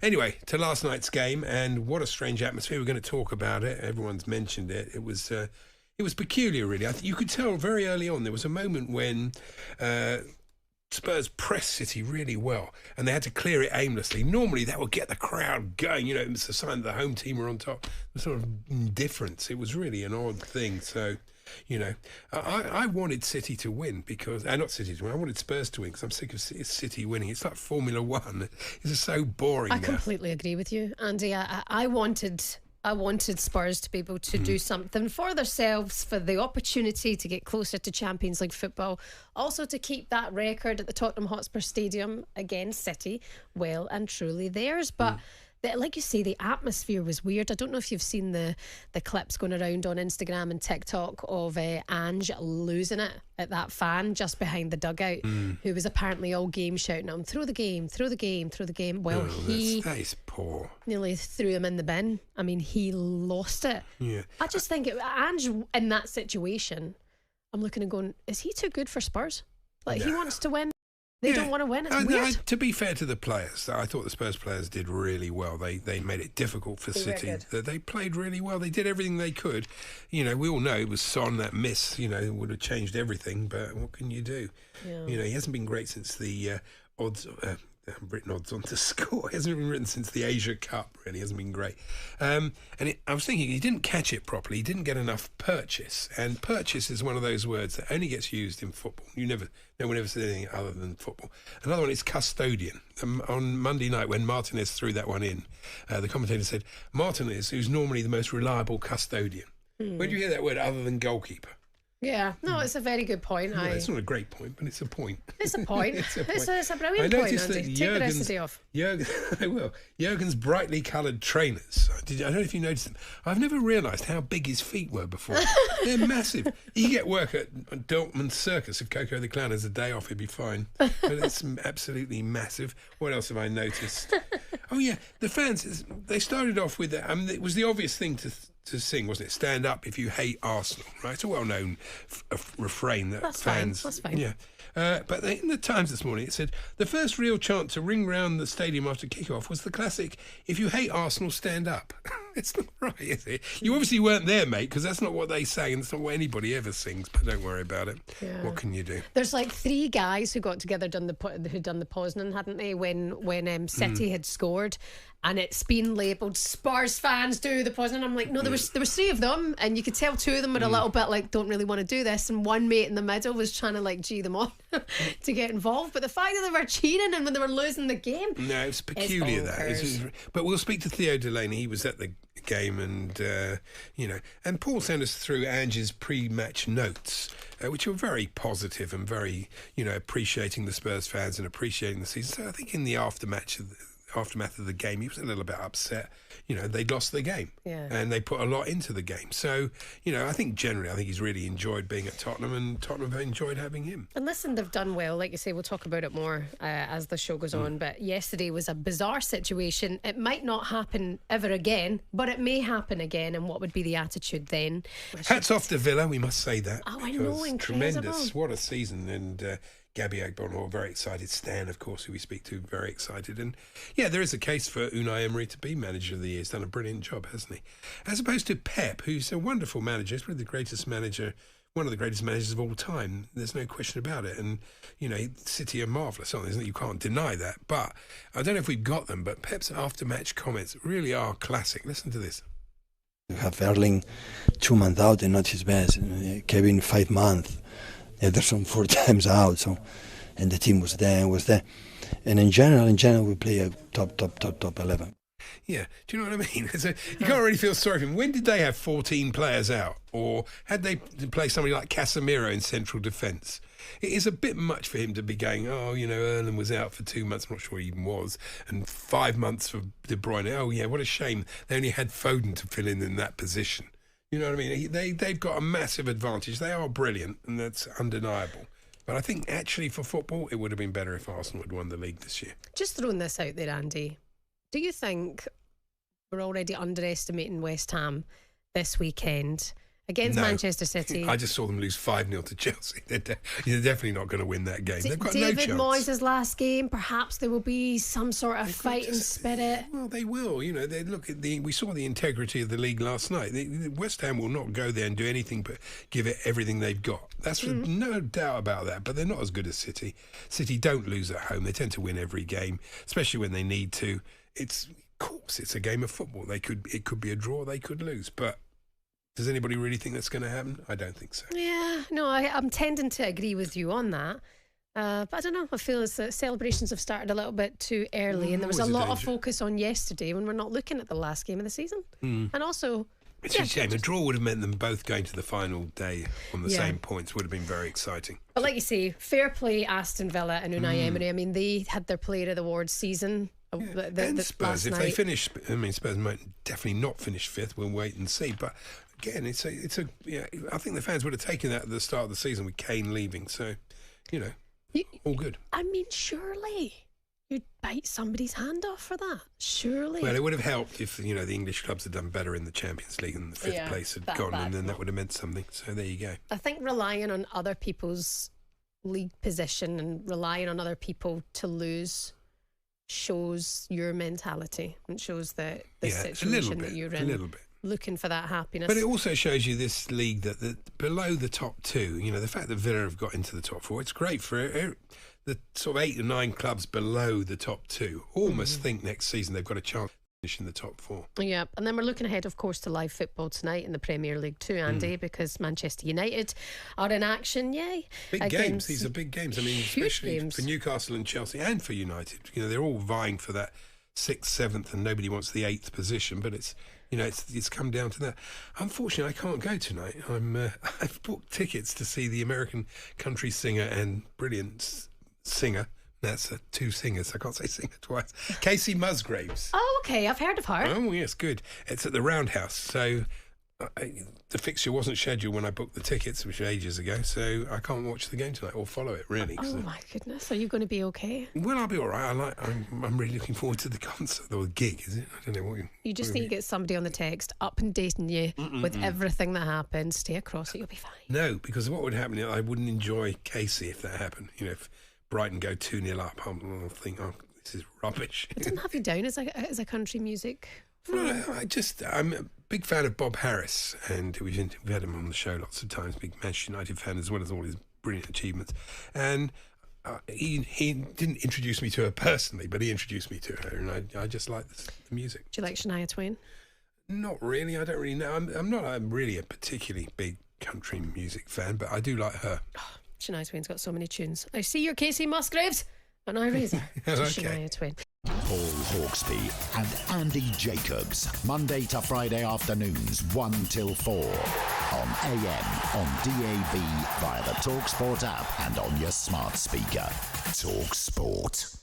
Anyway, to last night's game, and what a strange atmosphere. We're going to talk about it. Everyone's mentioned it. It was peculiar, really. You could tell very early on there was a moment when Spurs pressed City really well, and they had to clear it aimlessly. Normally, that would get the crowd going. You know, it was a sign that the home team were on top. The sort of indifference. It was really an odd thing. So, you know, I wanted City to win because not City to win. I wanted Spurs to win because I'm sick of City winning. It's like Formula One. It's just so boring. I completely agree with you, Andy. I wanted Spurs to be able to do something for themselves, for the opportunity to get closer to Champions League football, also to keep that record at the Tottenham Hotspur Stadium against City well and truly theirs. But like you say, the atmosphere was weird. I don't know if you've seen the clips going around on Instagram and TikTok of Ange losing it at that fan just behind the dugout, who was apparently all game shouting at him, throw the game, throw the game, throw the game. Well, that is poor. Nearly threw him in the bin. I mean, he lost it. Yeah. I just think Ange in that situation, I'm looking and going, is he too good for Spurs? Like, he wants to win. They don't want to win. It's weird. To be fair to the players, I thought the Spurs players did really well. They made it difficult for City. They played really well. They did everything they could. You know, we all know it was Son, that miss, you know, would have changed everything. But what can you do? Yeah. You know, he hasn't been great since the Britain odds on to score. He hasn't been written since the Asia Cup, really. Hasn't been great. I was thinking he didn't catch it properly. He didn't get enough purchase. And purchase is one of those words that only gets used in football. No one ever said anything other than football. Another one is custodian. On Monday night, when Martinez threw that one in, the commentator said, Martinez, who's normally the most reliable custodian. Where do you hear that word other than goalkeeper? Yeah, no, it's a very good point. No, it's not a great point, but it's a point. It's a point. it's a brilliant point, Andy. Take the rest of the day off. I will. Jurgen's brightly coloured trainers. I don't know if you noticed them. I've never realised how big his feet were before. They're massive. You get work at Dortmund Circus. If Coco the Clown has a day off, he'd be fine. But it's absolutely massive. What else have I noticed? Oh, yeah, the fans, they started off with, it was the obvious thing to sing, wasn't it? Stand up if you hate Arsenal, right? It's a well-known refrain that That's fans... That's fine. Yeah. But in the Times this morning, it said, the first real chant to ring round the stadium after kick-off was the classic, if you hate Arsenal, stand up. It's not right, is it? You obviously weren't there, mate, because that's not what they sang, and it's not what anybody ever sings, but don't worry about it. Yeah. What can you do? There's like 3 guys who got together, who'd done the Poznan, hadn't they, when City had scored, and it's been labelled Spurs fans do the Poznan. I'm like, no, there was 3 of them, and you could tell 2 of them were a little bit like, don't really want to do this, and one mate in the middle was trying to like G them on to get involved. But the fact that they were cheating and when they were losing the game, no, it's peculiar but we'll speak to Theo Delaney. He was at the game, and and Paul sent us through Ange's pre-match notes, which were very positive and very, appreciating the Spurs fans and appreciating the season. So I think in the aftermath of the game, he was a little bit upset. They'd lost the game, and they put a lot into the game. So, I think he's really enjoyed being at Tottenham, and Tottenham have enjoyed having him. And listen, they've done well. Like you say, we'll talk about it more as the show goes on. But yesterday was a bizarre situation. It might not happen ever again, but it may happen again. And what would be the attitude then? Hats off to Villa, we must say that. Oh, I know, incredible. Tremendous. What a season. And Gabby Agbonhor, very excited. Stan, of course, who we speak to, very excited. And yeah, there is a case for Unai Emery to be manager of the year. He's done a brilliant job, hasn't he? As opposed to Pep, who's a wonderful manager. He's probably one of the greatest managers of all time. There's no question about it. And, City are marvellous, aren't they? You can't deny that. But I don't know if we've got them, but Pep's after-match comments really are classic. Listen to this. You have Erling 2 months out and not his best. Kevin 5 months. Ederson 4 times out, and the team was there. And in general, we play a top 11. Yeah, do you know what I mean? You can't really feel sorry for him. When did they have 14 players out? Or had they play somebody like Casemiro in central defence? It is a bit much for him to be going, Erling was out for 2 months, I'm not sure he even was, and 5 months for De Bruyne. Oh, yeah, what a shame. They only had Foden to fill in that position. You know what I mean? They've got a massive advantage. They are brilliant, and that's undeniable. But I think actually for football, it would have been better if Arsenal had won the league this year. Just throwing this out there, Andy, do you think we're already underestimating West Ham this weekend? against Manchester City. I just saw them lose 5-0 to Chelsea. They're definitely not going to win that game. They've got David no chance. Moyes' last game, perhaps there will be some sort of fighting spirit. Well, they will. You know, we saw the integrity of the league last night. West Ham will not go there and do anything but give it everything they've got. That's no doubt about that. But they're not as good as City. City don't lose at home. They tend to win every game, especially when they need to. Of course, it's a game of football. It could be a draw. They could lose, but. Does anybody really think that's going to happen? I don't think so. Yeah, no, I'm tending to agree with you on that. But I don't know, I feel as the celebrations have started a little bit too early, and there was a lot of focus on yesterday when we're not looking at the last game of the season. And also... It's a shame. A draw would have meant them both going to the final day on the same points. Would have been very exciting. But like you say, fair play Aston Villa and Unai Emery. I mean, they had their Player of the Awards season. And Spurs, if they finish... I mean, Spurs might definitely not finish fifth. We'll wait and see. But again, it's a I think the fans would have taken that at the start of the season with Kane leaving. So, all good. I mean, surely you'd bite somebody's hand off for that. Surely. Well, it would have helped if, the English clubs had done better in the Champions League and the fifth place had gone, and then that would have meant something. So there you go. I think relying on other people's league position and relying on other people to lose shows your mentality and shows the situation that you're in. A little bit. Looking for that happiness. But it also shows you this league that below the top two, the fact that Villa have got into the top four, it's great for the sort of 8 or 9 clubs below the top two. Almost think next season they've got a chance to finish in the top 4. Yeah, and then we're looking ahead, of course, to live football tonight in the Premier League too, Andy, because Manchester United are in action. Yay! Big games. These are big games. I mean, especially for Newcastle and Chelsea and for United. They're all vying for that 6th, 7th, and nobody wants the 8th position. But it's come down to that. Unfortunately, I can't go tonight. I've booked tickets to see the American country singer and brilliant singer. That's 2 singers. I can't say singer twice. Casey Musgraves. Oh, okay. I've heard of her. Oh, yes, good. It's at the Roundhouse. So the fixture wasn't scheduled when I booked the tickets, which was ages ago. So I can't watch the game tonight or follow it, really. Oh, my goodness. Are you going to be okay? Well, I'll be all right. I'm really looking forward to the concert or the gig, is it? I don't know what you just need to get somebody on the text up and dating you with everything that happens. Stay across it, you'll be fine. No, because what would happen, I wouldn't enjoy Casey if that happened. If Brighton go 2-0 up, I'll think, this is rubbish. It didn't have you down as a country music fan. No, I'm a big fan of Bob Harris, and we've had him on the show lots of times, big Manchester United fan, as well as all his brilliant achievements. And he didn't introduce me to her personally, but he introduced me to her, and I just like the music. Do you like Shania Twain? Not really. I don't really know. I'm not really a particularly big country music fan, but I do like her. Oh, Shania Twain's got so many tunes. I see your Casey Musgraves, and I raise her to Shania Twain. Paul Hawksbee and Andy Jacobs, Monday to Friday afternoons 1 till 4 on AM, on DAB, via the talkSPORT app and on your smart speaker. talkSPORT.